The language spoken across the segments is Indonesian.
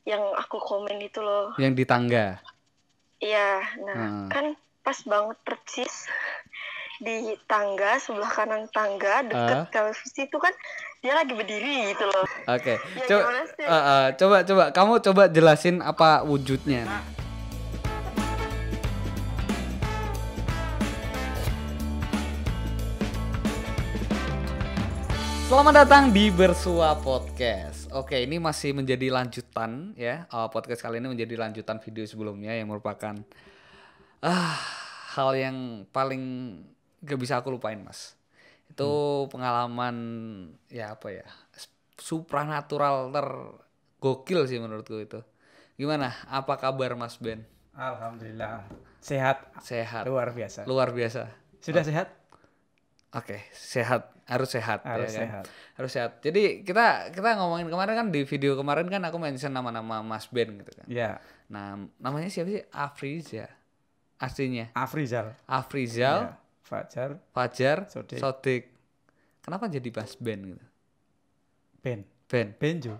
yang aku komen itu loh. Yang di tangga. Iya, nah kan pas banget persis di tangga, sebelah kanan tangga deket televisi itu kan dia lagi berdiri gitu loh. Oke. Ya Coba gimana sih? coba kamu coba jelasin apa wujudnya. Selamat datang di Bersua Podcast. Oke, ini masih menjadi lanjutan ya. Podcast kali ini menjadi lanjutan video sebelumnya yang merupakan hal yang paling gak bisa aku lupain, Mas. Itu pengalaman ya apa ya? Supranatural tergokil sih menurutku itu. Gimana? Apa kabar Mas Ben? Alhamdulillah sehat. Sehat. Luar biasa. Luar biasa. Sudah sehat? Oke, sehat, harus sehat Harus ya kan? sehat. Harus sehat. Jadi kita ngomongin kemarin kan di video kemarin kan aku mention nama-nama Mas Ben gitu kan. Ya. Nah, namanya siapa sih? Afriza. Aslinya. Afrizal. Afrizal, Ya. Fajar. Fajar, Sodik. Sodik. Kenapa jadi Mas Ben gitu? Ben. Ben, Benjo.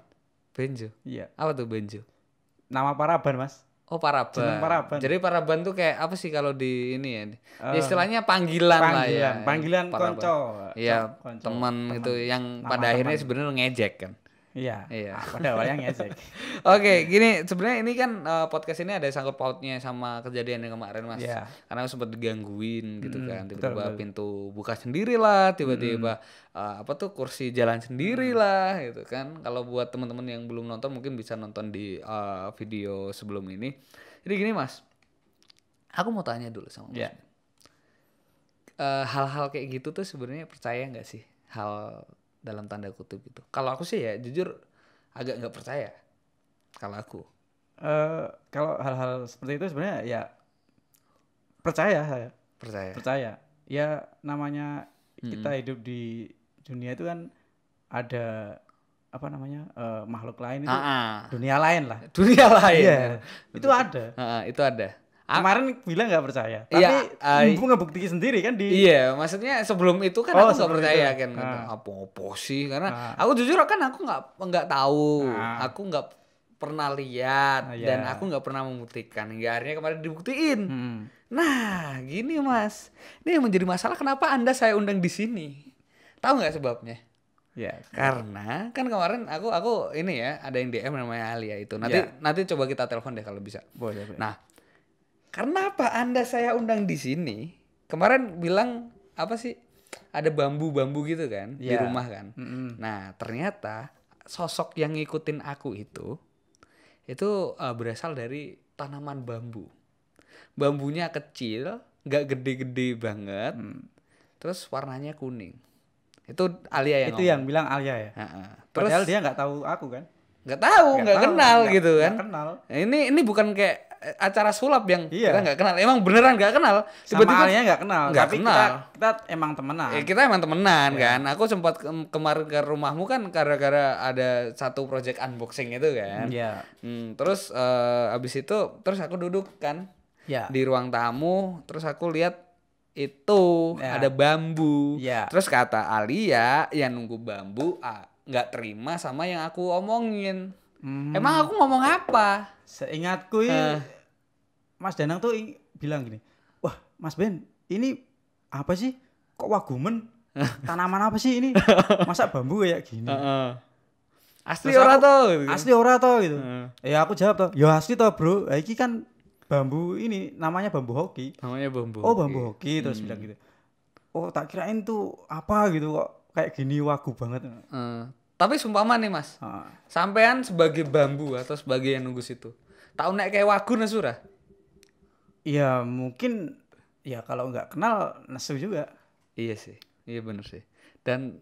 Benjo. Iya. Apa tuh Benjo? Nama paraban, Mas. Oh, paraban. Jeneng paraban. Jadi paraban tuh kayak apa sih kalau di ini ya? Ya istilahnya panggilan lah ya. Panggilan Paraban. konco. Iya, Konco. teman gitu yang Nama pada akhirnya teman. sebenarnya ngejek kan. Iya. Iya. Pada awalnya ngejek. Oke, gini sebenarnya ini kan podcast ini ada sangkut pautnya sama kejadian yang kemarin Mas. Iya. Karena aku sempat digangguin gitu kan, tiba-tiba betul. pintu buka sendiri lah, tiba-tiba apa tuh kursi jalan sendiri lah gitu kan. Kalau buat teman-teman yang belum nonton mungkin bisa nonton di video sebelum ini. Jadi gini Mas, aku mau tanya dulu sama Mas. Iya. Hal-hal kayak gitu tuh sebenarnya percaya nggak sih? Hal dalam tanda kutip gitu. Kalau aku sih ya jujur agak nggak percaya. Kalau aku. Kalau hal-hal seperti itu sebenarnya ya percaya saya. Percaya. Ya namanya kita hidup di dunia itu kan ada apa namanya makhluk lain itu dunia lain lah. Dunia lain. Iya. Itu ada. Itu ada. Kemarin bilang nggak percaya, Iya, tapi ibu ngebuktiin sendiri kan di. Iya, maksudnya sebelum itu kan aku nggak sebelum percaya itu. kan gitu. Apa sih? Karena aku jujur kan aku nggak tahu, aku nggak pernah lihat dan aku nggak pernah membuktikan. Hingga akhirnya kemarin dibuktiin. Nah, gini Mas, ini yang menjadi masalah kenapa Anda saya undang di sini? Tahu nggak sebabnya? Ya. Karena kan kemarin aku ini ya ada yang DM namanya Alia itu. Nanti coba kita telepon deh kalau bisa. Boleh. Nah, kenapa Anda saya undang di sini? Kemarin bilang apa sih? Ada bambu-bambu gitu kan di rumah kan. Nah, ternyata sosok yang ngikutin aku itu berasal dari tanaman bambu. Bambunya kecil, nggak gede-gede banget. Terus warnanya kuning. Itu Alia yang Itu yang bilang Alia ya. Terus Padahal dia nggak tahu aku kan. nggak tahu, nggak kenal gitu kan. Nggak kenal. Ini bukan kayak acara sulap yang Iya. kita nggak kenal. Emang beneran nggak kenal. Sama Alia nggak kenal. Nggak tapi kenal. kita emang temenan. Kita emang temenan kan. Aku sempat kemarin ke rumahmu kan gara-gara ada satu project unboxing itu kan. Iya. Terus abis itu terus aku duduk kan Ya. di ruang tamu. Terus aku lihat itu ada bambu. Ya. Terus kata Alia yang nunggu bambu nggak terima sama yang aku omongin. Emang aku ngomong apa? Seingatku Mas Danang tuh bilang gini, wah Mas Ben ini apa sih? Kok wagumen? Tanaman apa sih ini? Masa bambu kayak gini? Asli ora toh? Asli ora toh gitu. Ya aku jawab toh, ya asli toh bro. Iki kan bambu ini namanya bambu hoki. Namanya bambu. Oh bambu hoki terus bilang gitu. Oh tak kirain tuh apa gitu kok kayak gini wagu banget. Tapi sumpama nih Mas, sampean sebagai bambu atau sebagai yang nunggu situ, tahu nek kayak wagu nesura? Iya mungkin ya kalau nggak kenal nesu juga. Iya sih, iya bener sih. Dan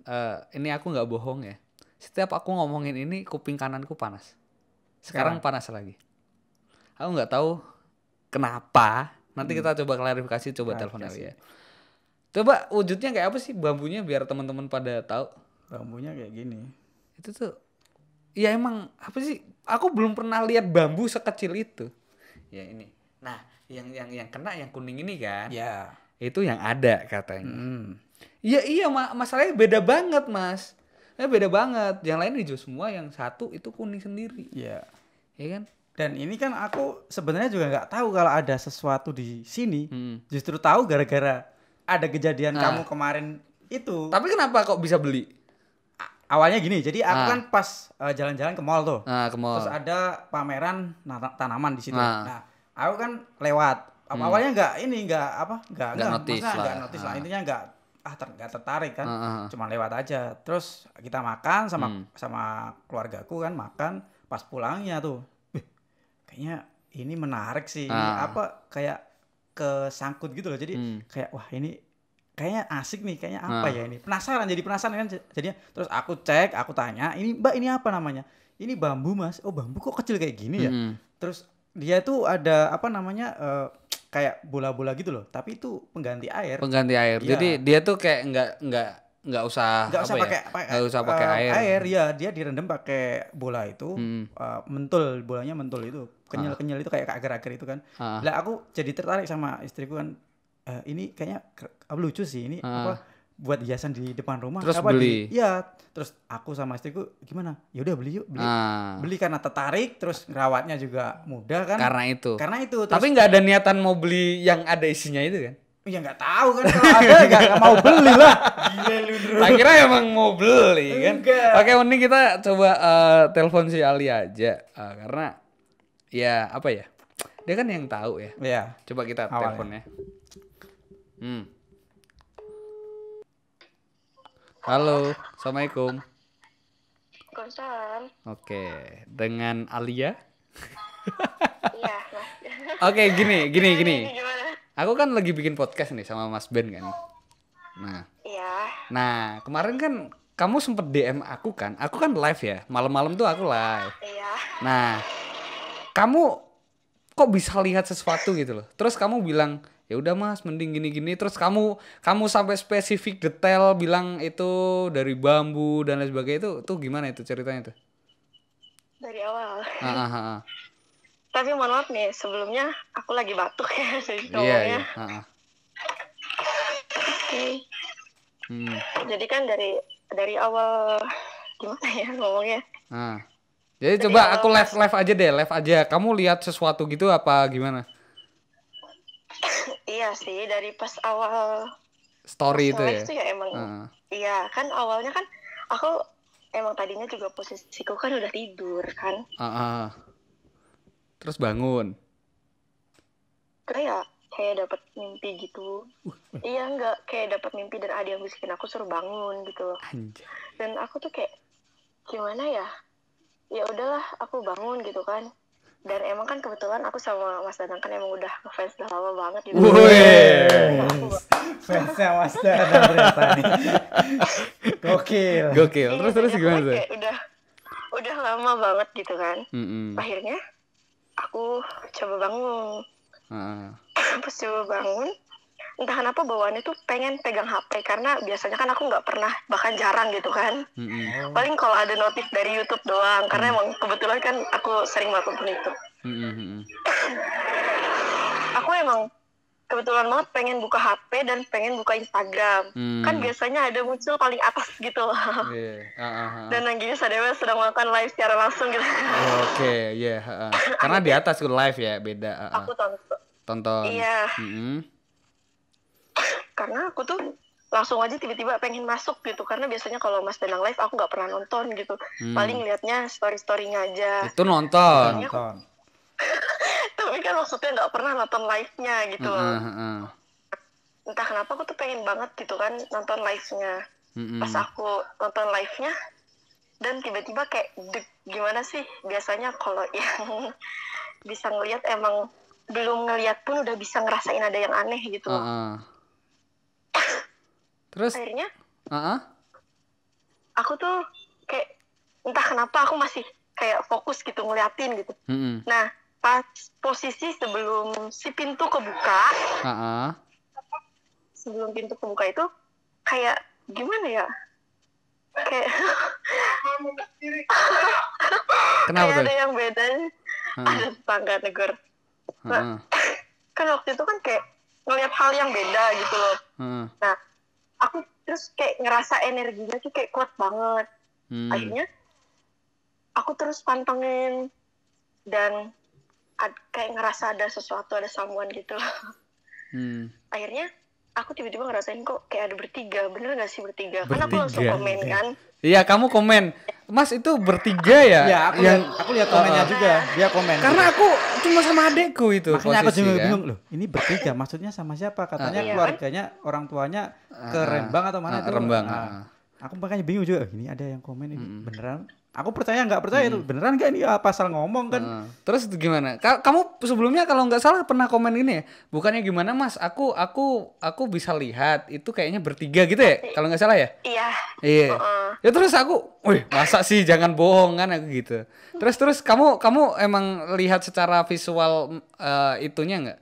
ini aku nggak bohong ya. Setiap aku ngomongin ini kuping kananku panas. Sekarang panas lagi. Aku nggak tahu kenapa. Nanti kita coba klarifikasi, coba telepon Alia. Coba wujudnya kayak apa sih bambunya biar teman-teman pada tahu. Bambunya kayak gini. Itu tuh ya emang apa sih? Aku belum pernah lihat bambu sekecil itu. Ya ini. Nah, yang kena yang kuning ini kan. Ya. Itu yang ada katanya. Iya masalahnya beda banget, Mas. Beda banget. Yang lain hijau semua, yang satu itu kuning sendiri. Iya. ya kan? Dan ini kan aku sebenarnya juga nggak tahu kalau ada sesuatu di sini. Justru tahu gara-gara ada kejadian kamu kemarin itu. Tapi kenapa kok bisa beli? Awalnya gini, jadi aku kan pas jalan-jalan ke mall tuh. Ke mall. Terus ada pameran tanaman di situ. Nah, aku kan lewat. Awalnya nggak notice lah. Intinya nggak tertarik kan. Cuma lewat aja. Terus kita makan sama keluargaku kan, makan. Pas pulangnya tuh, kayaknya ini menarik sih. Kayak kesangkut gitu loh. Jadi kayak wah ini kayaknya asik nih, kayaknya apa ya ini. Penasaran kan jadinya. Terus aku cek, aku tanya, ini Mbak ini apa namanya? Ini bambu Mas. Oh bambu kok kecil kayak gini ya? Terus dia tuh ada kayak bola-bola gitu loh, tapi itu pengganti air. Ya. Jadi dia tuh kayak nggak usah pakai air. Ya dia direndam pakai bola itu, bolanya mentul itu, kenyal itu kayak agar-agar itu kan. Lah aku jadi tertarik sama istriku kan, ini kayaknya lucu sih ini buat hiasan di depan rumah. Terus beli. Terus aku sama istriku gimana? Ya udah beli yuk, beli karena tertarik, terus ngerawatnya juga mudah kan. Karena itu. Terus, tapi nggak ada niatan mau beli yang ada isinya itu kan? Ya nggak tahu kan, kalau ada nggak mau beli lah. Gila lu. Akhirnya emang mau beli kan? Oke, mending kita coba telepon si Ali aja, karena ya apa ya? Dia kan yang tahu ya. Iya. Coba kita teleponnya. Halo, assalamualaikum. Waalaikumsalam. Oke, dengan Alia? Iya. Oke, gini. Gimana? Aku kan lagi bikin podcast nih sama Mas Ben kan. Nah. Iya. Nah, kemarin kan kamu sempet DM aku kan. Aku kan live ya. Malam-malam tuh aku live. Iya. Nah, kamu kok bisa lihat sesuatu gitu loh. Terus kamu bilang, ya udah Mas, mending gini-gini. Terus kamu sampai spesifik detail bilang itu dari bambu dan lain sebagainya. Itu gimana itu ceritanya tuh? Dari awal. Tapi mohon maaf nih, sebelumnya aku lagi batuk ya jadi ngomongnya. Iya. Oke. Jadi kan dari awal gimana ya ngomongnya? Jadi dari coba aku live aja deh, live aja. Kamu lihat sesuatu gitu apa gimana? Iya sih, dari pas awal story itu ya. Itu ya emang. Iya, kan awalnya kan aku emang tadinya juga posisiku kan udah tidur kan. Terus bangun. Kayak dapat mimpi gitu. Iya enggak, kayak dapat mimpi dan ada yang bisikin aku suruh bangun gitu. Anjay. Dan aku tuh kayak gimana ya? Ya udahlah, aku bangun gitu kan. Dan emang kan kebetulan aku sama Mas Danang kan emang udah ngefans udah lama banget gitu. Fansnya Mas Danang ternyata nih. Gokil. Terus gimana tuh? Udah lama banget gitu kan. Akhirnya aku coba bangun. Pas coba bangun, entah kenapa bawaannya tuh pengen pegang HP karena biasanya kan aku nggak pernah, bahkan jarang gitu kan. Paling kalau ada notif dari YouTube doang, karena emang kebetulan kan aku sering melakukan itu. Aku emang kebetulan banget pengen buka HP dan pengen buka Instagram. Kan biasanya ada muncul paling atas gitu loh. Dan Nangginya Sadewa sedang melakukan live secara langsung gitu. Karena di atas tuh live ya, beda. Aku tonton. Iya. Karena aku tuh langsung aja tiba-tiba pengen masuk gitu. Karena biasanya kalau Mas Danang live aku nggak pernah nonton gitu. Paling liatnya story-storynya aja. Itu nonton. Tapi kan maksudnya nggak pernah nonton live-nya gitu loh. Entah kenapa aku tuh pengen banget gitu kan nonton live-nya. Pas aku nonton live-nya dan tiba-tiba kayak gimana sih biasanya kalau yang bisa ngelihat emang belum ngelihat pun udah bisa ngerasain ada yang aneh gitu. Terus akhirnya aku tuh kayak entah kenapa aku masih kayak fokus gitu ngeliatin gitu. Nah pas posisi sebelum si pintu kebuka, sebelum pintu kebuka itu kayak gimana ya? Kayak kenapa kayak ada yang beda. Ada tetangga negur. Nah, kan waktu itu kan kayak ngeliat hal yang beda gitu loh. Nah, aku terus kayak ngerasa energinya tuh kayak kuat banget. Akhirnya aku terus pantengin dan kayak ngerasa ada sesuatu, ada someone gitu loh. Akhirnya aku tiba-tiba ngerasain kok kayak ada bertiga. Bener gak sih bertiga? Karena aku langsung komen kan. Iya, kamu komen. Mas itu bertiga ya? Iya, aku lihat komennya juga. Dia komen. Karena aku cuma sama adekku itu. Makanya aku juga bingung loh. Ini bertiga maksudnya sama siapa? Katanya keluarganya, orang tuanya ke Rembang atau mana itu? Rembang. Aku makanya bingung juga. Ini ada yang komen ini beneran. Aku percaya nggak percaya itu beneran nggak ini apa asal ngomong kan? Terus gimana? Kamu sebelumnya kalau nggak salah pernah komen ini ya? Bukannya gimana Mas? Aku bisa lihat itu kayaknya bertiga gitu ya? Kalau nggak salah ya? Iya. Ya terus aku, wih masa sih jangan bohong kan aku gitu. Terus kamu emang lihat secara visual itunya nggak?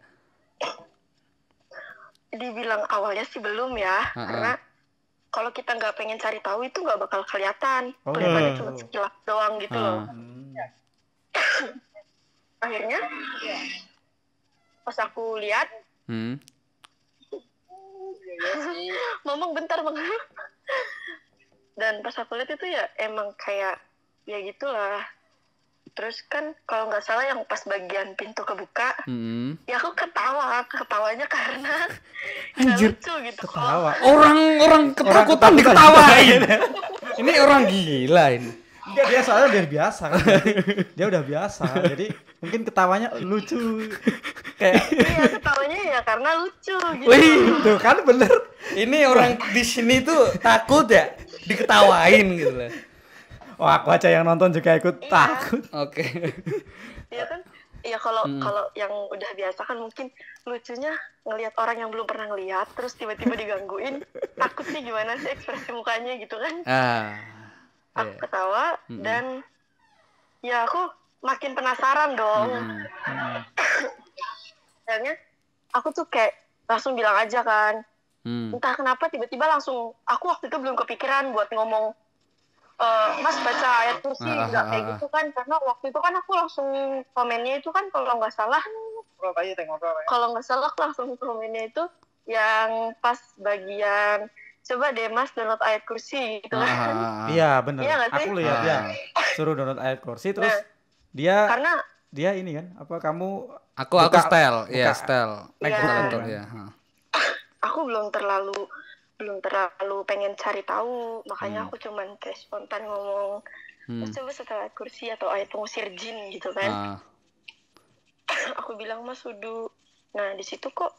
Dibilang awalnya sih belum ya, karena kalau kita nggak pengen cari tahu itu nggak bakal kelihatan, kelihatannya cuma sekilas doang gitu loh. Akhirnya pas aku lihat, ngomong bentar bang. Dan pas aku lihat itu ya emang kayak ya gitulah. Terus kan kalau nggak salah yang pas bagian pintu kebuka, ya aku ketawanya karena nggak lucu gitu. Ketawa. Orang ketakutan diketawain. Ini orang gila ini. Enggak, dia soalnya udah biasa kan. Dia udah biasa. Jadi mungkin ketawanya lucu. Kayak iya, ketawanya ya karena lucu gitu. Wih, tuh kan bener. Ini orang di sini tuh takut ya diketawain gitu loh. Wah, aku aja yang nonton juga ikut takut. Oke. Iya kan? Iya kalau yang udah biasa kan mungkin lucunya ngelihat orang yang belum pernah ngelihat terus tiba-tiba digangguin, takutnya gimana sih ekspresi mukanya gitu kan? Aku ketawa dan ya aku makin penasaran dong. Akhirnya aku tuh kayak langsung bilang aja kan. Entah kenapa tiba-tiba langsung aku waktu itu belum kepikiran buat ngomong Mas baca ayat kursi nggak kayak gitu kan, karena waktu itu kan aku langsung komennya itu kan kalau nggak salah aku langsung komennya itu yang pas bagian coba deh Mas download ayat kursi gitu kan. Iya benar. Iya, aku lihat ya suruh download ayat kursi terus karena dia ini kan apa kamu aku style ya style ya. Aku belum terlalu pengen cari tahu, makanya aku cuman kayak spontan ngomong coba setelah ayat kursi atau ayat pengusir jin gitu kan. Aku bilang Mas wudhu. Nah di situ kok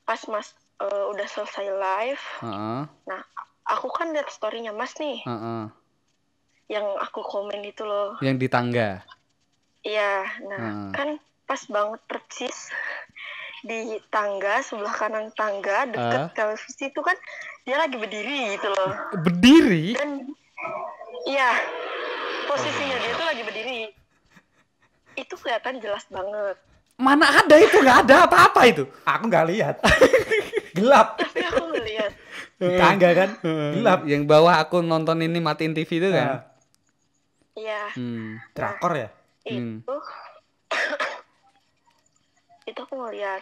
pas Mas udah selesai live, nah aku kan lihat storynya Mas nih, yang aku komen itu loh, yang di tangga. Iya, nah kan pas banget persis di tangga, sebelah kanan tangga deket televisi itu kan dia lagi berdiri gitu loh. Berdiri? Dan iya, posisinya dia tuh lagi berdiri. Itu kelihatan jelas banget. Mana ada itu, nggak ada apa-apa itu. Aku nggak lihat. Gelap. Tapi aku ngeliat. Di tangga kan, gelap. Yang bawah aku nonton ini matiin TV itu kan. Iya. Drakor ya? Itu aku ngeliat,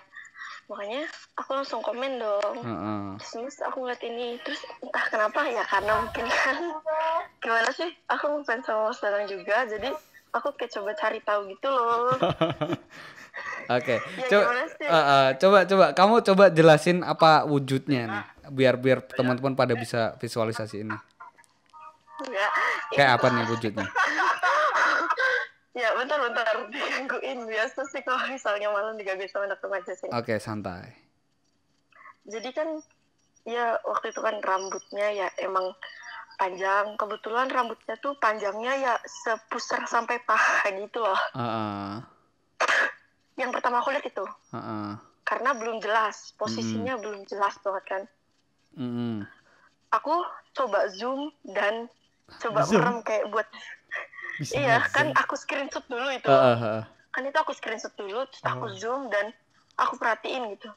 makanya aku langsung komen dong. Terus aku ngeliat ini, terus entah kenapa ya karena mungkin kan gimana sih, aku ngefans sama Mas Danang juga, jadi aku kayak coba cari tahu gitu loh. Oke. Ya, coba kamu coba jelasin apa wujudnya nih, biar teman-teman pada bisa visualisasi ini. Kayak apa nih wujudnya? Ya bentar digangguin, biasa sih kalau misalnya malam digangguin sama anak remaja sih. Oke, santai. Jadi kan ya waktu itu kan rambutnya ya emang panjang, kebetulan rambutnya tuh panjangnya ya sepusar sampai paha gitu loh. Yang pertama aku lihat itu karena belum jelas posisinya, belum jelas banget kan. Aku coba zoom dan coba merem kayak buat iya kan aku screenshot dulu itu. Kan itu aku screenshot dulu, terus aku zoom dan aku perhatiin gitu.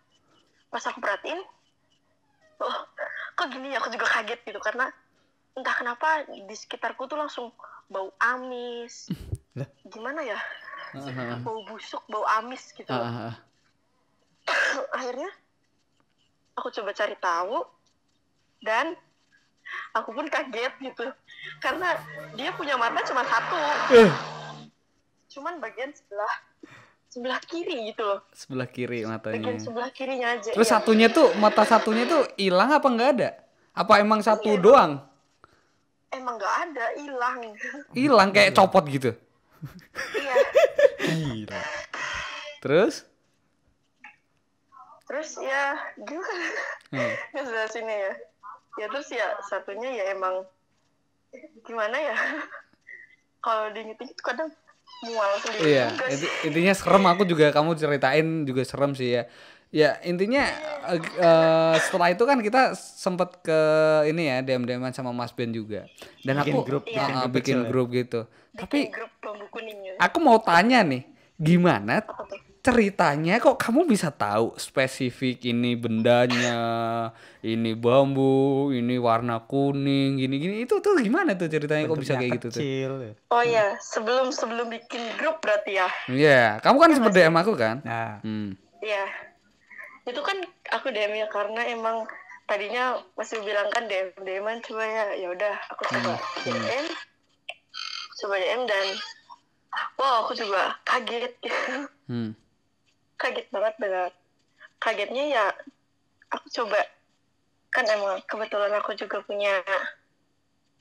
Pas aku perhatiin, kok gini ya, aku juga kaget gitu karena entah kenapa di sekitarku tuh langsung bau amis. Gimana ya? Bau busuk, bau amis gitu. Akhirnya aku coba cari tahu dan aku pun kaget gitu karena dia punya mata cuma satu. cuman bagian sebelah kiri gitu loh. Sebelah kiri matanya. Bagian sebelah kirinya aja. Terus satunya tuh, mata satunya tuh hilang apa nggak ada? Apa emang satu doang? Emang nggak ada, hilang. Hilang kayak copot gitu. Iya. Gila. Terus ya gimana? Ngejelasinnya ya. Ya terus ya satunya ya emang gimana ya? Kalau diinget-inget kadang mual sendiri. Iya, intinya serem. Aku juga, kamu ceritain juga serem sih ya. Ya intinya setelah itu kan kita sempet ke ini ya, DM-DMan sama Mas Ben juga. Dan bikin aku grup, bikin grup gitu. Tapi grup bambu kuning ya. Aku mau tanya nih, gimana ceritanya kok kamu bisa tahu spesifik ini bendanya, ini bambu, ini warna kuning, gini-gini, itu tuh gimana tuh ceritanya kok bisa kayak gitu tuh? Oh ya, sebelum bikin grup berarti ya. Iya, kamu kan sempet DM aku kan? Nah. Iya. Itu kan aku DM ya karena emang tadinya masih bilang kan DM-an coba ya udah aku coba DM. Coba DM dan wow, aku juga kaget gitu. Kaget banget. Kagetnya ya aku coba, kan emang kebetulan aku juga punya,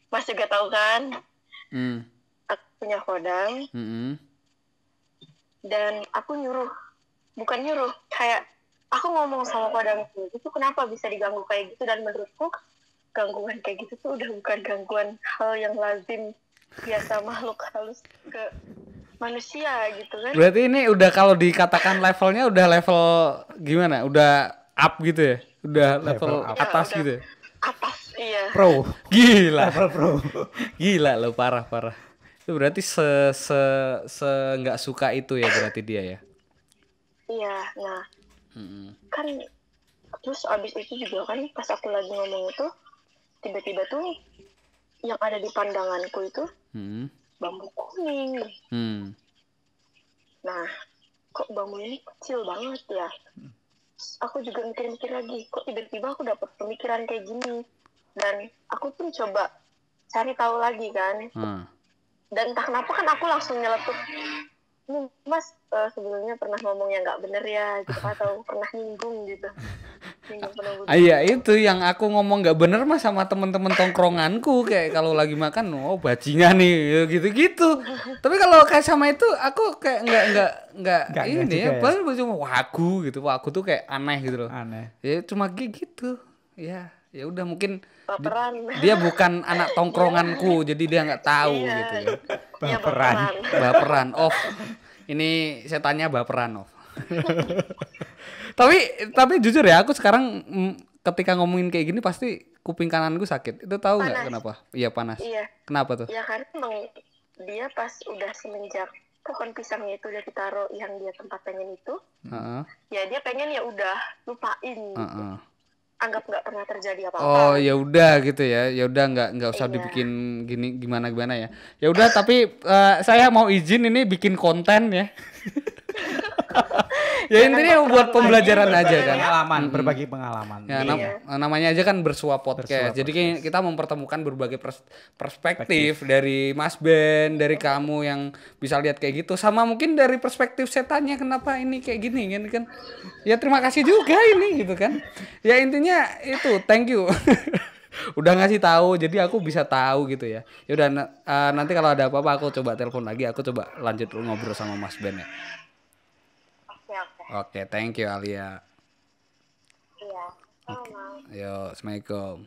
Mas juga tahu kan, aku punya kodam. Dan aku bukan nyuruh, kayak aku ngomong sama kodamku, itu kenapa bisa diganggu kayak gitu, dan menurutku gangguan kayak gitu tuh udah bukan gangguan hal yang lazim biasa makhluk halus ke manusia gitu kan. Berarti ini udah, kalau dikatakan levelnya udah level gimana? Udah up gitu ya? Udah level atas ya, gitu ya? Atas, iya. Pro. Gila. Level pro. Gila lo, parah. Itu berarti nggak suka itu ya berarti dia ya? Iya, nah. Kan terus abis itu juga kan pas aku lagi ngomong itu, tiba-tiba tuh yang ada di pandanganku itu bambu kuning. Nah, kok bambu ini kecil banget ya? Aku juga mikir-mikir lagi, kok tiba-tiba aku dapat pemikiran kayak gini. Dan aku pun coba cari tahu lagi kan. Dan entah kenapa kan aku langsung nyeletuk, Mas sebelumnya pernah ngomong yang nggak bener ya, gitu, atau pernah nyinggung gitu. Iya, itu yang aku ngomong nggak bener mas sama temen-temen tongkronganku, kayak kalau lagi makan, oh bajingan nih, gitu-gitu. Tapi kalau kayak sama itu, aku kayak nggak ini ya, paling cuma wagu gitu, wagu tuh kayak aneh gitu loh. Aneh. Ya cuma gitu, ya udah mungkin dia bukan anak tongkronganku, jadi dia nggak tahu gitu ya. Baperan, off. Ini setannya baperan, off. tapi jujur ya, aku sekarang ketika ngomongin kayak gini pasti kuping kananku sakit. Itu tahu nggak kenapa? Iya panas. Iya. Kenapa tuh? Ya karena emang dia pas udah semenjak pohon pisangnya itu udah ditaruh yang dia tempat pengen itu, ya dia pengen ya udah lupain. Anggap nggak pernah terjadi apa-apa. Oh ya udah gitu ya. Ya udah nggak usah dibikin gini gimana ya. Ya udah, tapi saya mau izin ini bikin konten ya. Ya intinya buat pembelajaran aja kan. Pengalaman, berbagi pengalaman. Ya, namanya aja kan Bersua Podcast. Jadi kita mempertemukan berbagai perspektif dari Mas Ben, dari kamu yang bisa lihat kayak gitu, sama mungkin dari perspektif setannya kenapa ini kayak gini kan. Ya terima kasih juga ini gitu kan. Ya intinya itu, thank you. Udah ngasih tahu, jadi aku bisa tahu gitu ya. Ya udah, nanti kalau ada apa-apa aku coba telepon lagi, aku coba lanjut ngobrol sama Mas Ben ya. Oke, thank you Alia. Iya, sama. Yo, assalamualaikum.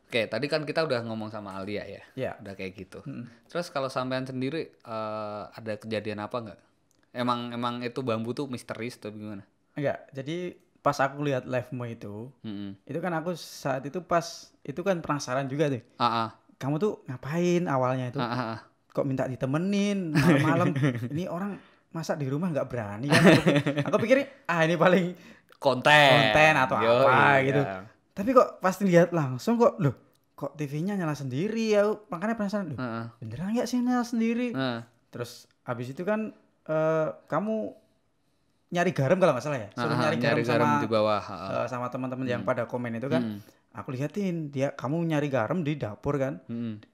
Oke, tadi kan kita udah ngomong sama Alia ya. Iya. Udah kayak gitu. Terus kalau sampean sendiri ada kejadian apa nggak? Emang itu bambu tuh misterius atau gimana? Enggak. Jadi pas aku lihat live-mu itu kan aku saat itu pas itu kan penasaran juga tuh. Kamu tuh ngapain awalnya itu? Kok minta ditemenin malam-malam? Ini orang masa di rumah nggak berani kan? Aku pikir ini paling konten atau apa gitu. Tapi kok pas lihat langsung kok kok TV-nya nyala sendiri ya, makanya penasaran beneran nggak sih nyala sendiri? Terus habis itu kan kamu nyari garam kalau nggak salah ya, suruh nyari garam sama di bawah sama teman-teman yang pada komen itu kan. Aku lihatin kamu nyari garam di dapur kan.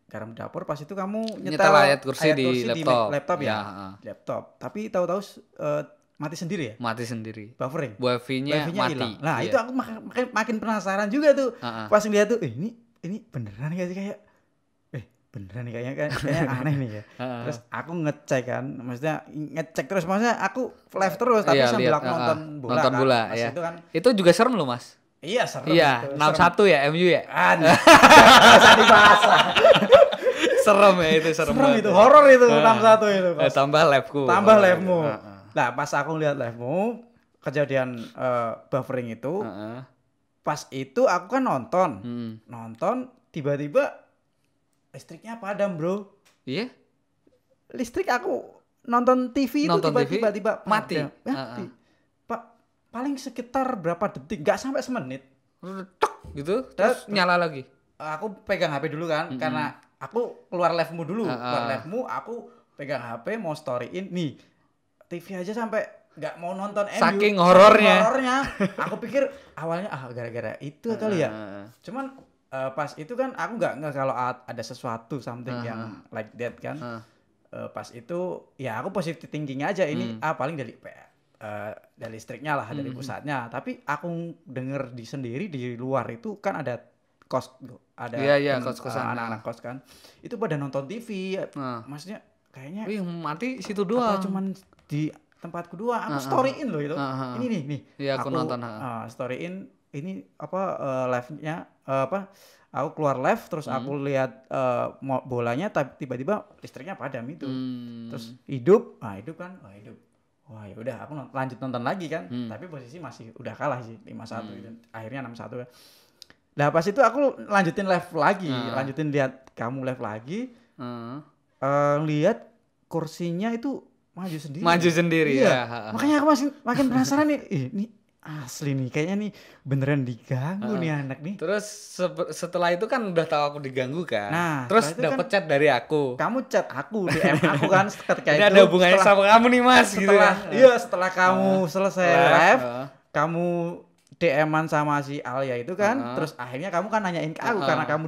Garam di dapur, pas itu kamu nyetel ayat kursi di laptop ya. Laptop. Tapi tahu-tahu mati sendiri ya? Mati sendiri. Buffering. Wifi-nya mati. Hilang. Nah, itu aku makin penasaran juga tuh. Pas ngeliat tuh, ini beneran gak sih kayak beneran nih kayaknya aneh nih ya. Terus aku ngecek kan, maksudnya aku live terus tapi sambil aku nonton bola. Nonton bola kan. Ya. Itu juga serem loh, Mas. Iya, serem. Iya, 6-1 ya MU ya. Bisa dibahas lah. Serem ya itu, serem itu, horor itu 6-1 itu. Tambah live-ku. Tambah live-mu. Nah, pas aku lihat live-mu, kejadian buffering itu, pas itu aku kan nonton tiba-tiba listriknya padam, bro. Iya? Listrik aku nonton TV itu tiba-tiba mati. Pak, paling sekitar berapa detik, nggak sampai semenit. Tek gitu, terus nyala lagi. Aku pegang HP dulu kan, karena aku keluar live-mu dulu. Keluar live-mu, aku pegang HP mau storyin nih. TV aja sampai nggak mau nonton MU. Saking horornya. Aku pikir awalnya gara-gara itu kali ya. Cuman pas itu kan aku nggak kalau ada sesuatu something yang like that kan. Pas itu ya aku positive thinking aja, ini paling dari listriknya lah, dari pusatnya. Tapi aku denger sendiri di luar itu kan ada kos, ada kos-kosan anak-anak kos kan. Itu pada nonton TV. Maksudnya kayaknya mati situ doang. Apa cuman di tempatku doang. Aku storyin loh itu. Ini nih. Iya, aku nonton. Storyin ini live-nya aku keluar live terus aku lihat bolanya, tiba-tiba listriknya padam itu. Terus hidup kan. Wah, ya udah aku lanjut nonton lagi kan. Tapi posisi masih udah kalah sih 5-1 itu. Akhirnya 6-1 kan. Nah, pas itu aku lanjutin live lagi, lihat kamu live lagi. Lihat kursinya itu maju sendiri. Iya. Ya. Makanya aku makin penasaran nih. Ini asli nih, kayaknya nih beneran diganggu nih anak nih. Terus setelah itu kan udah tahu aku diganggu kan. Nah, terus dapet chat dari aku. Kamu chat aku, DM aku kan ketika itu. Ini ada hubungannya sama kamu nih, Mas. Setelah kamu selesai live, kamu DM-an sama si Alia itu kan. Terus akhirnya kamu kan nanyain ke aku karena kamu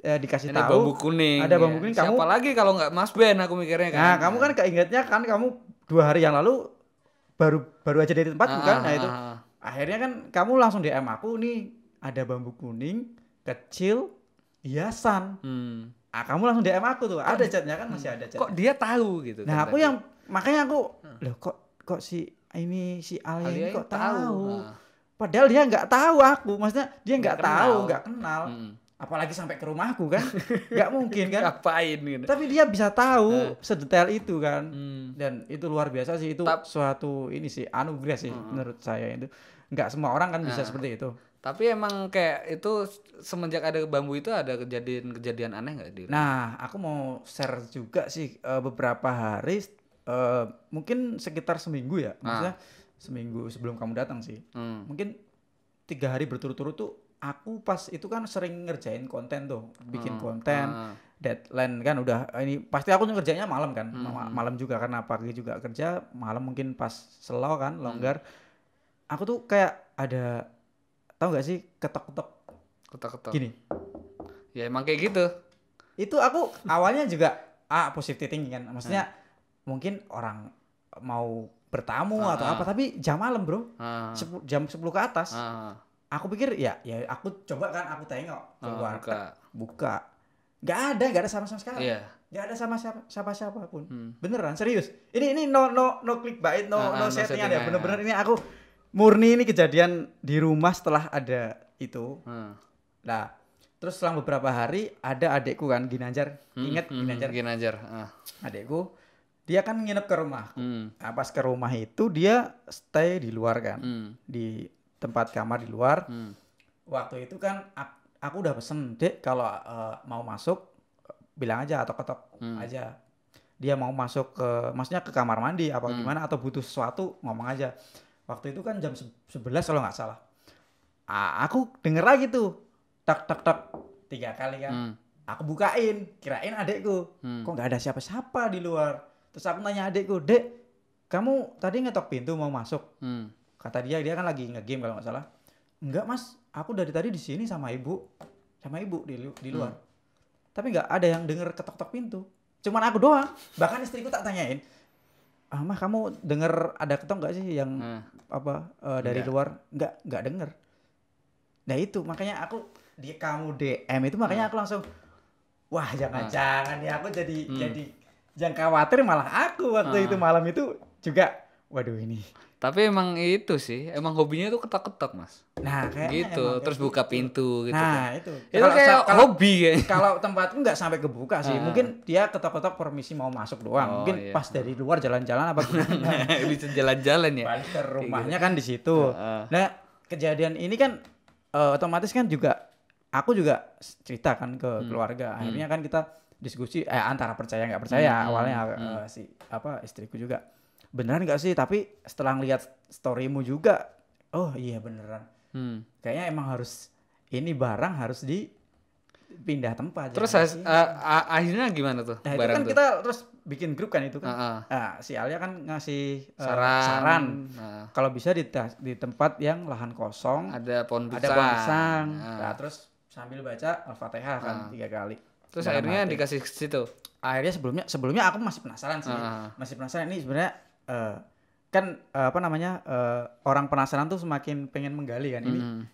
dikasih tahu bambu kuning. Ada bambu kuning. Kamu siapa lagi kalau nggak Mas Ben, aku mikirnya kan. Nah, kamu kan keingetnya kan kamu 2 hari yang lalu baru aja dari tempatku kan. Nah itu akhirnya kan kamu langsung DM aku, nih ada bambu kuning kecil hiasan. Kamu langsung DM aku tuh, ada chatnya kan, masih ada chat. Kok dia tahu gitu? Nah, aku yang makanya aku loh kok si Alia ini kok tahu. Padahal dia nggak tahu aku, maksudnya dia nggak tahu, nggak kenal. Apalagi sampai ke rumahku kan, nggak mungkin kan. Ngapain gitu. Tapi dia bisa tahu sedetail itu kan. Dan itu luar biasa sih, itu suatu ini sih anugerah sih menurut saya itu. Nggak semua orang kan bisa seperti itu. Tapi emang kayak itu semenjak ada bambu itu ada kejadian aneh nggak di rumah? Nah, aku mau share juga sih beberapa hari, mungkin sekitar seminggu ya. Maksudnya seminggu sebelum kamu datang sih. Mungkin 3 hari berturut-turut tuh aku pas itu kan sering ngerjain konten tuh, bikin konten, deadline kan udah ini pasti aku ngerjainnya malam kan, malam juga karena pagi juga kerja, malam mungkin pas slow kan, longgar. Aku tuh kayak ada, tahu gak sih ketok-ketok gini. Ya emang kayak gitu. Itu aku awalnya juga positive thinking kan, maksudnya mungkin orang mau bertamu atau apa, tapi jam malam bro, jam 10 ke atas. Aku pikir ya aku coba kan, aku tengok keluar, buka, nggak ada sama sekali, nggak ada sama siapa pun, beneran serius. Ini no clickbait, no settingan ya, bener-bener ini aku murni, ini kejadian di rumah setelah ada itu. Nah, terus selang beberapa hari ada adekku kan, Ginanjar, inget Ginanjar, adekku, dia kan nginep ke rumah. Nah, pas ke rumah itu dia stay di luar kan, di tempat kamar di luar. Waktu itu kan aku udah pesen, Dek kalau mau masuk bilang aja atau ketok aja. Dia mau masuk maksudnya ke kamar mandi apa gimana, atau butuh sesuatu ngomong aja. Waktu itu kan jam 11 kalau nggak salah. Aku denger lagi tuh tak 3 kali kan. Aku bukain, kirain adekku. Kok nggak ada siapa-siapa di luar. Terus aku nanya adekku, Dek, kamu tadi ngetok pintu mau masuk? Kata dia kan lagi nge-game kalau nggak salah. enggak mas, aku dari tadi di sini sama ibu di luar. Tapi nggak ada yang denger ketok-ketok pintu. Cuman aku doang. Bahkan istriku tak tanyain, mah kamu denger ada ketok nggak sih yang dari luar? Nggak denger. Nah itu makanya aku kamu DM itu makanya aku langsung, wah jangan-jangan ya aku jadi jangan khawatir, malah aku waktu itu malam itu juga, waduh ini. Tapi emang itu sih, emang hobinya tuh ketok-ketok mas. Nah kayaknya gitu, terus buka pintu gitu. Nah kan. itu kayak hobi kayaknya. Kalau tempatku nggak sampai kebuka sih, mungkin dia ketok-ketok permisi mau masuk doang. Mungkin pas dari luar jalan-jalan apa gimana. Bisa jalan-jalan ya. Balik ke rumahnya kan di situ. Nah kejadian ini kan otomatis kan juga aku juga cerita kan ke keluarga. Akhirnya kan kita diskusi antara percaya nggak percaya. Awalnya istriku juga, beneran nggak sih? Tapi setelah ngeliat storymu juga, oh iya beneran. Kayaknya emang harus ini barang harus dipindah tempat. Terus akhirnya gimana tuh? Nah itu kan kita terus bikin grup kan itu kan. Nah, si Alia kan ngasih saran. Kalau bisa di tempat yang lahan kosong, ada pohon pisang. Nah terus sambil baca Al-Fatihah kan 3 kali. Terus akhirnya dikasih ke situ. Akhirnya sebelumnya aku masih penasaran sih. Masih penasaran ini sebenarnya kan orang penasaran tuh semakin pengen menggali kan. Ini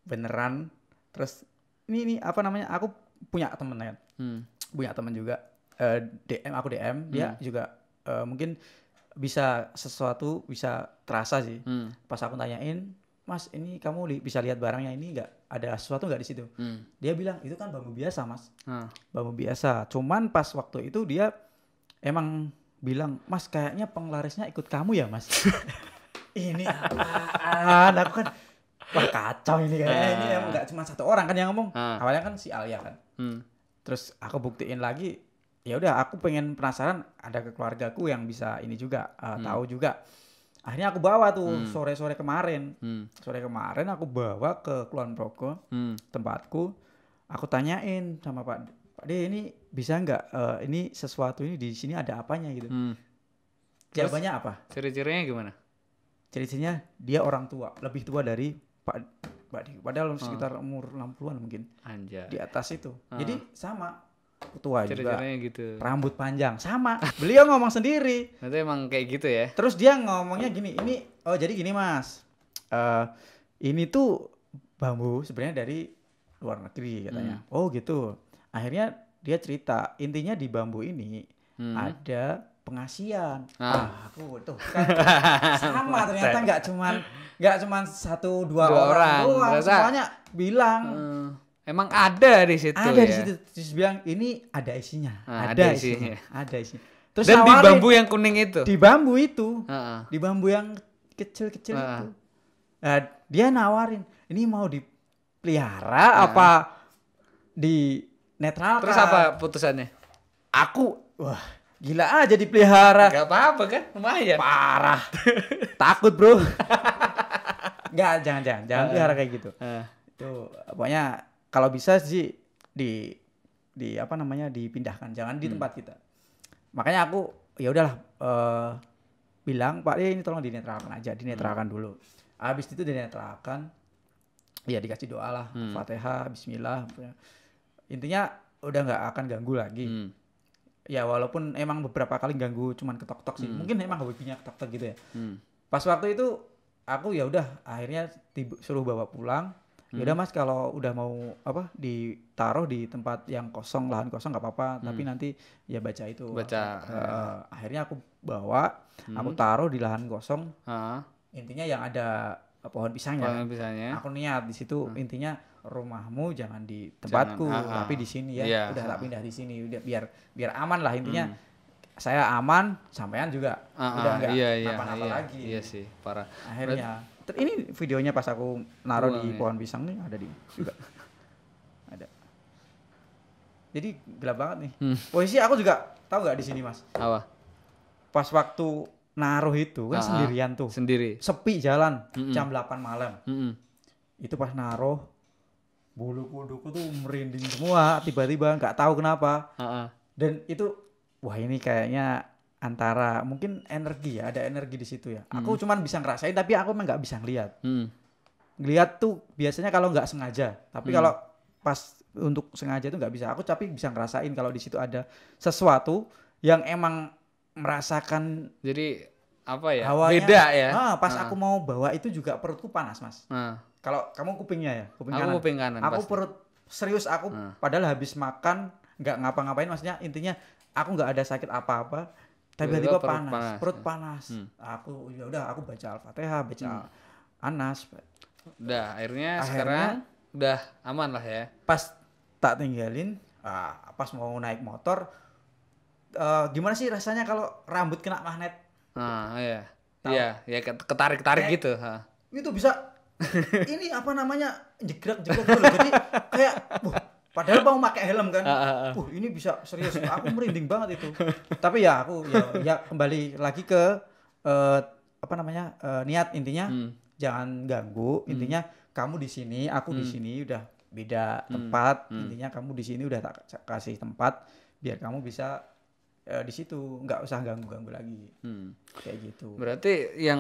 beneran. Terus ini aku punya temen kan. Punya temen juga aku DM dia juga mungkin bisa sesuatu bisa terasa sih. Pas aku tanyain, Mas ini kamu bisa lihat barangnya ini nggak ada sesuatu nggak di situ? Dia bilang itu kan bambu biasa mas, bambu biasa. Cuman pas waktu itu dia emang bilang, Mas kayaknya penglarisnya ikut kamu ya mas. Ini apaan? Aku kan wah kacau ini kayaknya. Ini emang nggak cuma satu orang kan yang ngomong. Awalnya kan si Alia kan. Terus aku buktiin lagi. Ya udah aku pengen penasaran ada ke keluargaku yang bisa ini juga tahu juga. Akhirnya aku bawa tuh sore-sore kemarin. Sore kemarin aku bawa ke Kulon Progo, tempatku. Aku tanyain sama Pak D, ini bisa nggak ini sesuatu ini di sini ada apanya gitu. Jawabannya apa? Ciri-cirinya gimana? Ciri-cirinya dia orang tua, lebih tua dari Pak D. Padahal sekitar umur 60-an mungkin. Anjay. Di atas itu. Jadi sama. Tua juga, gitu. Rambut panjang sama. Beliau ngomong sendiri. Nanti emang kayak gitu ya. Terus dia ngomongnya gini, jadi gini mas, ini tuh bambu sebenarnya dari luar negeri katanya. Oh gitu. Akhirnya dia cerita intinya di bambu ini ada pengasian. Aku tuh kan sama ternyata nggak cuman 1-2 orang doang, semuanya bilang. Emang ada di situ. Ada di situ. Terus bilang ini ada isinya. Ada isinya. Terus dan di bambu yang kuning itu. Di bambu itu. Di bambu yang kecil-kecil itu. Nah, dia nawarin, ini mau dipelihara apa di netralkan? Terus apa putusannya? Aku, wah gila aja dipelihara. Gak apa-apa kan, lumayan. Parah. Takut bro. Enggak, jangan pelihara kayak gitu. Itu pokoknya kalau bisa sih dipindahkan, jangan di tempat kita. Makanya aku ya udahlah bilang Pak ini tolong dinetralkan aja, dinetralkan dulu. Habis itu dinetralkan, ya dikasih doa lah, Fatihah, Bismillah. Intinya udah nggak akan ganggu lagi. Ya walaupun emang beberapa kali ganggu, cuman ketok-ketok sih. Mungkin emang hobinya ketok-ketok gitu ya. Pas waktu itu aku ya udah akhirnya suruh bawa pulang. Ya udah mas kalau udah mau ditaruh di tempat yang kosong, lahan kosong nggak apa-apa, tapi nanti ya baca itu. Akhirnya aku bawa, aku taruh di lahan kosong. Intinya yang ada pohon pisangnya. Aku niat di situ intinya rumahmu jangan di tempatku, tapi di sini ya. Udah tak pindah di sini, udah biar aman lah intinya. Saya aman, sampean juga udah nggak apa-apa lagi. Iya sih, parah. Akhirnya ini videonya pas aku naruh di pohon pisang nih ada juga. Ada. Jadi gelap banget nih. Posisi aku juga tahu nggak di sini mas? Apa? Pas waktu naruh itu kan sendirian tuh. Sendiri. Sepi jalan jam 8 malam. Itu pas naruh bulu kuduku tuh merinding semua tiba-tiba nggak tahu kenapa. Dan itu wah ini kayaknya antara mungkin energi ya, ada energi di situ ya. Aku cuman bisa ngerasain tapi aku emang nggak bisa ngeliat. ngeliat tuh biasanya kalau nggak sengaja, tapi kalau pas untuk sengaja itu nggak bisa. Aku tapi bisa ngerasain kalau di situ ada sesuatu yang emang merasakan. Jadi apa ya? Hawanya, beda ya. Pas aku mau bawa itu juga perutku panas, Mas. Kalau kamu kupingnya ya, kuping kanan. Aku pasti. Perut serius aku padahal habis makan nggak ngapa-ngapain, maksudnya intinya aku nggak ada sakit apa-apa, tapi tiba-tiba perut panas. Aku ya udah aku baca Al-Fatihah, baca Anas. Udah akhirnya sekarang udah aman lah ya. Pas tak tinggalin, pas mau naik motor, gimana sih rasanya kalau rambut kena magnet? Iya. Iya, ya ketarik-tarik gitu. Itu bisa ini apa namanya jegrek-jegrek gitu loh. Jadi kayak padahal mau pakai helm kan. Ini bisa serius. Aku merinding banget itu. Tapi ya aku ya kembali lagi ke apa namanya niat, intinya jangan ganggu. Intinya kamu di sini, aku di sini, udah beda tempat. Intinya kamu di sini udah tak kasih tempat biar kamu bisa di situ, nggak usah ganggu-ganggu lagi. Kayak gitu. Berarti yang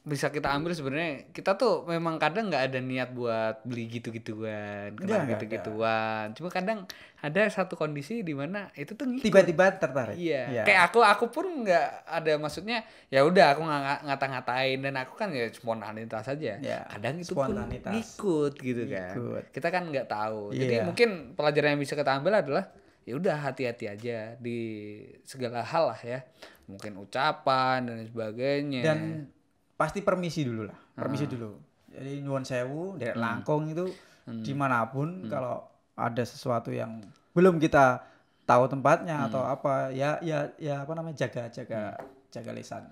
bisa kita ambil sebenarnya kita tuh memang kadang nggak ada niat buat beli gitu-gituan, gitu-gituan. Cuma kadang ada satu kondisi di mana itu tuh ngikut. Tiba-tiba tertarik. Iya. Kayak aku pun nggak ada maksudnya. Ya udah aku ngata-ngatain dan aku kan ya spontanitas saja. Kadang itu pun ngikut gitu kan. Kita kan nggak tahu. Jadi mungkin pelajaran yang bisa kita ambil adalah ya udah hati-hati aja di segala hal lah ya, mungkin ucapan dan sebagainya, dan pasti permisi dulu lah, dulu. Jadi nyuwun sewu dari langkung itu dimanapun kalau ada sesuatu yang belum kita tahu tempatnya atau apa ya apa namanya jaga lisan.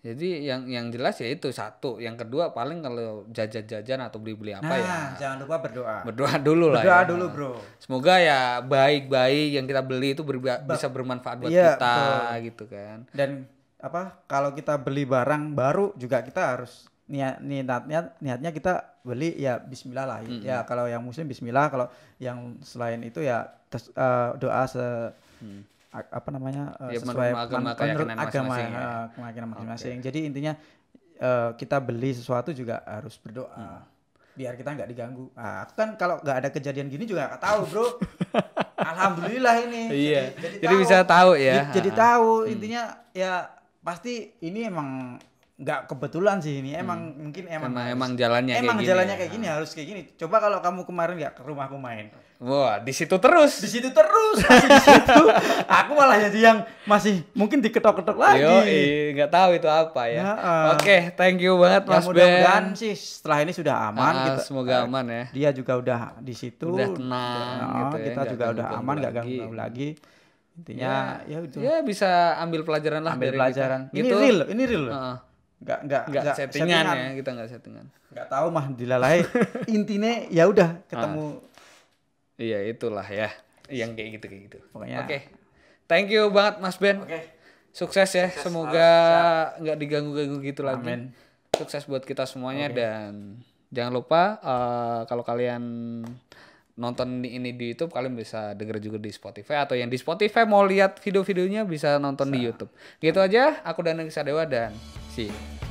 Jadi yang jelas ya itu satu, yang kedua paling kalau jajan atau beli apa jangan lupa berdoa dulu lah. Berdoa dulu bro. Semoga ya baik yang kita beli itu bisa bermanfaat buat kita, betul. Gitu kan. Dan apa kalau kita beli barang baru juga kita harus niatnya kita beli ya Bismillah lah. Ya kalau yang muslim Bismillah, kalau yang selain itu ya doa apa namanya sesuai menurut agama keyakinan masing-masing. Jadi intinya kita beli sesuatu juga harus berdoa biar kita nggak diganggu. Aku kan kalau nggak ada kejadian gini juga nggak tahu bro. Alhamdulillah ini. Iya. Jadi bisa tahu ya. Jadi tahu intinya ya pasti ini emang nggak kebetulan sih ini, emang jalannya kayak gini, harus kayak gini. Coba kalau kamu kemarin nggak ke rumahku main, wah di situ terus masih di situ. Aku malah jadi yang masih mungkin diketok-ketok lagi. Nggak tahu itu apa ya. Oke, thank you banget Mas Ben. Mudah-mudahan sih setelah ini sudah aman. Semoga aman ya. Dia juga udah di situ. Udah tenang gitu ya. Kita juga udah aman, nggak ganggu lagi. Intinya ya udah. Ya bisa ambil pelajaran lah dari pelajaran. Kita. Ini real. Enggak settingan ya, kita enggak settingan. Enggak tahu mah dilalai. Intinya ya udah ketemu. Iya, itulah ya. Yang kayak gitu. Pokoknya. Oke. Thank you banget Mas Ben. Sukses ya. Semoga enggak diganggu-ganggu gitu lagi. Amin. Sukses buat kita semuanya dan jangan lupa kalau kalian nonton ini di YouTube, kalian bisa denger juga di Spotify, atau yang di Spotify mau lihat video-videonya bisa nonton di YouTube. Gitu aja, aku Danang Sadewa dan see you.